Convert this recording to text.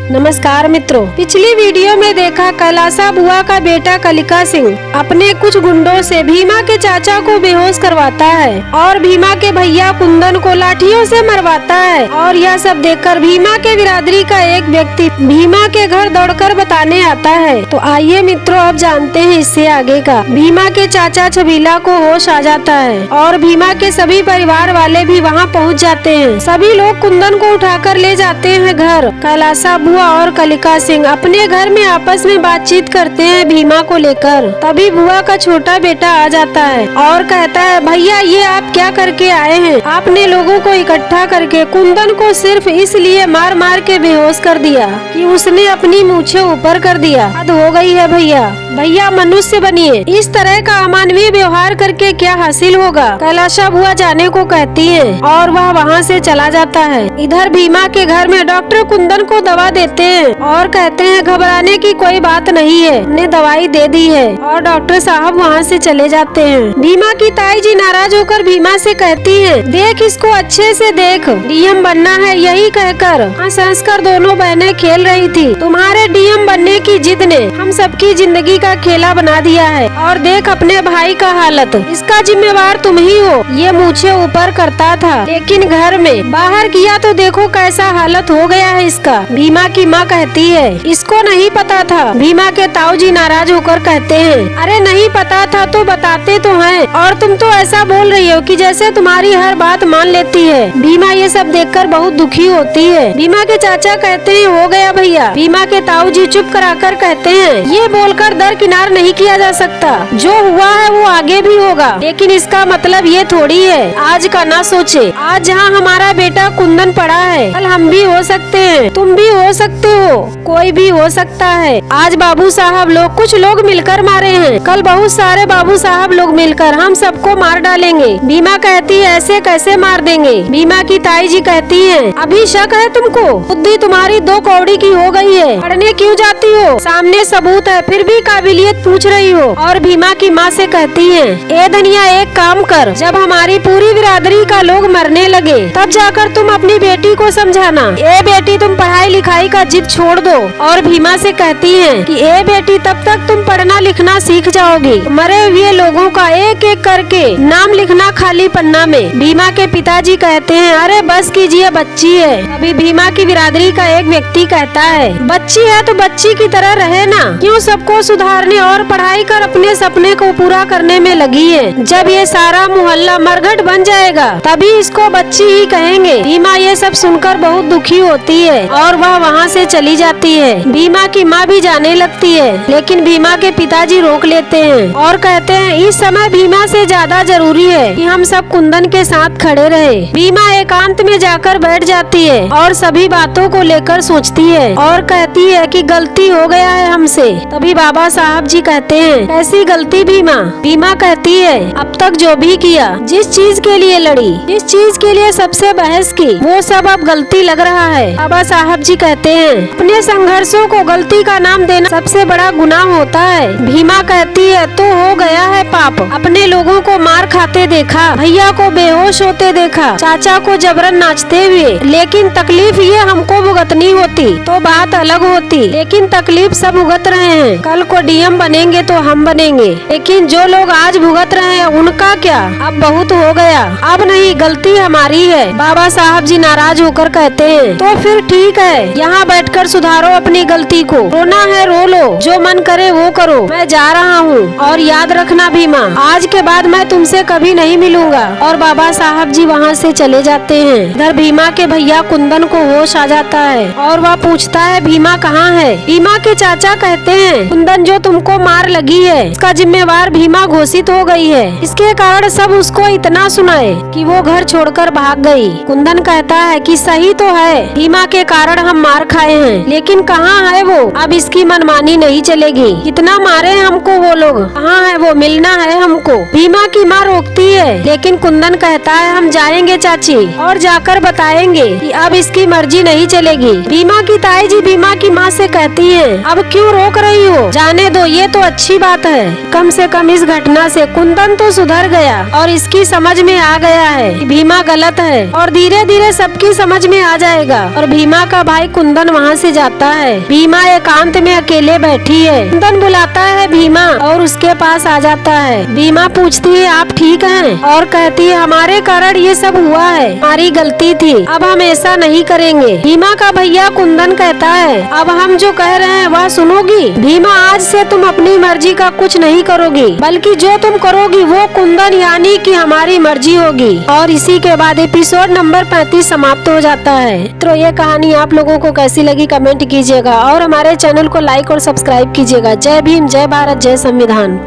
नमस्कार मित्रों, पिछली वीडियो में देखा कैलासा बुआ का बेटा कलिका सिंह अपने कुछ गुंडों से भीमा के चाचा को बेहोश करवाता है और भीमा के भैया कुंदन को लाठियों से मरवाता है। और यह सब देखकर भीमा के बिरादरी का एक व्यक्ति भीमा के घर दौड़कर बताने आता है। तो आइए मित्रों, अब जानते हैं इससे आगे का। भीमा के चाचा छबीला को होश आ जाता है और भीमा के सभी परिवार वाले भी वहाँ पहुँच जाते हैं। सभी लोग कुंदन को उठाकर ले जाते हैं घर। कैलासा बुआ और कलिका सिंह अपने घर में आपस में बातचीत करते हैं भीमा को लेकर। तभी बुआ का छोटा बेटा आ जाता है और कहता है, भैया ये आप क्या करके आए हैं? आपने लोगों को इकट्ठा करके कुंदन को सिर्फ इसलिए मार मार के बेहोश कर दिया कि उसने अपनी मूछें ऊपर कर दिया। हद हो गई है भैया। भैया मनुष्य बनिए, इस तरह का अमानवीय व्यवहार करके क्या हासिल होगा? कैलाशा बुआ जाने को कहती है और वह वहाँ से चला जाता है। इधर भीमा के घर में डॉक्टर कुंदन को दवा देते हैं और कहते हैं घबराने की कोई बात नहीं है, उन्हें दवाई दे दी है और डॉक्टर साहब वहाँ से चले जाते हैं। भीमा की ताई जी नाराज होकर भीमा से कहती है, देख इसको अच्छे से देख, डीएम बनना है। यही कहकर हंस हंस कर दोनों बहनें खेल रही थी। तुम्हारे डीएम बनने की जिद ने हम सबकी जिंदगी का खेला बना दिया है और देख अपने भाई का हालत, इसका जिम्मेवार तुम ही हो। ये मूछें ऊपर करता था लेकिन घर में बाहर किया तो देखो कैसा हालत हो गया है इसका। भीमा की माँ कहती है, इसको नहीं पता था। भीमा के ताऊ जी नाराज होकर कहते हैं, अरे नहीं पता था तो बताते तो हैं और तुम तो ऐसा बोल रही हो कि जैसे तुम्हारी हर बात मान लेती है। भीमा ये सब देखकर बहुत दुखी होती है। भीमा के चाचा कहते हैं, हो गया भैया। भीमा के ताऊ जी चुप कराकर कहते हैं, ये बोलकर दरकिनार नहीं किया जा सकता। जो हुआ है वो आगे भी होगा, लेकिन इसका मतलब ये थोड़ी है आज का ना सोचे। आज जहाँ हमारा बेटा कुंदन पड़ा है, कल हम भी हो सकते हैं, तुम भी हो सकते हो, कोई भी हो सकता है। आज बाबू साहब लोग कुछ लोग मिलकर मारे हैं, कल बहुत सारे बाबू साहब लोग मिलकर हम सबको मार डालेंगे। भीमा कहती है, ऐसे कैसे मार देंगे? भीमा की ताई जी कहती है, अभी शक है तुमको? बुद्धि तुम्हारी दो कौड़ी की हो गई है, पढ़ने क्यों जाती हो? सामने सबूत है फिर भी काबिलियत पूछ रही हो। और भीमा की माँ से कहती है, ए धनिया एक काम कर, जब हमारी पूरी बिरादरी का लोग मरने लगे तब जाकर तुम अपनी बेटी को समझाना। ए बेटी तुम पढ़ाई लिखाई का जिद छोड़ दो। और भीमा से कहती है कि ए बेटी तब तक तुम पढ़ना लिखना सीख जाओगी, मरे हुए लोगों का एक एक करके नाम लिखना खाली पन्ना में। भीमा के पिताजी कहते हैं, अरे बस कीजिए, बच्ची है। अभी भीमा की बिरादरी का एक व्यक्ति कहता है, बच्ची है तो बच्ची की तरह रहे ना, क्यों सबको सुधारने और पढ़ाई कर अपने सपने को पूरा करने में लगी है? जब ये सारा मोहल्ला मरघट बन जाएगा तभी इसको बच्ची ही कहेंगे। भीमा ये सब सुनकर बहुत दुखी होती है और वह वहाँ से चली जाती है। भीमा की माँ भी जाने लगती है लेकिन भीमा के पिताजी रोक लेते हैं और कहते हैं, इस समय भीमा से ज्यादा जरूरी है कि हम सब कुंदन के साथ खड़े रहे। भीमा एकांत में जाकर बैठ जाती है और सभी बातों को लेकर सोचती है और कहती है कि गलती हो गया है हमसे। तभी बाबा साहब जी कहते हैं, कैसी गलती भीमा? भीमा कहती है, अब तक जो भी किया, जिस चीज के लिए लड़ी, जिस चीज के लिए सबसे बहस की, वो सब अब गलती लग रहा है। बाबा साहब जी कहते हैं, अपने संघर्षों को गलती का नाम देना सबसे बड़ा गुनाह होता है। भीमा कहती है, तो हो गया है पाप, अपने लोगों को मार खाते देखा, भैया को बेहोश होते देखा, चाचा को जबरन नाचते हुए, लेकिन तकलीफ ये हमको भुगतनी होती तो बात अलग होती, लेकिन तकलीफ सब भुगत रहे हैं। कल को डीएम बनेंगे तो हम बनेंगे, लेकिन जो लोग आज भुगत रहे हैं उनका क्या? अब बहुत हो गया, अब नहीं, गलती हमारी है। बाबा साहब जी नाराज होकर कहते हैं, तो फिर ठीक है, यहाँ बैठकर सुधारो अपनी गलती को, रोना है रो लो, जो मन करे वो करो, मैं जा रहा हूँ। और याद रखना भीमा, आज के बाद मैं तुमसे कभी नहीं मिलूंगा। और बाबा साहब जी वहाँ से चले जाते हैं। इधर भीमा के भैया कुंदन को होश आ जाता है और वह पूछता है, भीमा कहाँ है? भीमा के चाचा कहते हैं, कुंदन जो तुमको मार लगी है इसका जिम्मेवार भीमा घोषित हो गई है। इसके कारण सब उसको इतना सुनाए कि वो घर छोड़कर भाग गई। कुंदन कहता है कि सही तो है, भीमा के कारण हम मार खाए हैं, लेकिन कहाँ है वो? अब इसकी मनमानी नहीं चलेगी। कितना मारे हमको वो लोग, कहाँ है वो? मिलना है हमको। भीमा की माँ रोकती है लेकिन कुंदन कहता है, हम जाएंगे चाची और जाकर बताएंगे कि अब इसकी मर्जी नहीं चलेगी। भीमा की ताई जी भीमा की माँ से कहती है, अब क्यों रोक रही हो? जाने दो, ये तो अच्छी बात है। कम से कम इस घटना से कुंदन तो सुधर गया और इसकी समझ में आ गया है कि भीमा गलत है और धीरे धीरे सबकी समझ में आ जाएगा और भीमा का भाई कुंदन कुंदन वहाँ से जाता है। भीमा एकांत में अकेले बैठी है। कुंदन बुलाता है भीमा और उसके पास आ जाता है। भीमा पूछती है आप ठीक हैं? और कहती है हमारे कारण ये सब हुआ है, हमारी गलती थी, अब हम ऐसा नहीं करेंगे। भीमा का भैया कुंदन कहता है अब हम जो कह रहे हैं वह सुनोगी? भीमा आज से तुम अपनी मर्जी का कुछ नहीं करोगी, बल्कि जो तुम करोगी वो कुंदन यानी कि हमारी मर्जी होगी। और इसी के बाद एपिसोड नंबर 35 समाप्त हो जाता है। तो ये कहानी आप लोगों को कैसी लगी कमेंट कीजिएगा और हमारे चैनल को लाइक और सब्सक्राइब कीजिएगा। जय भीम, जय भारत, जय संविधान।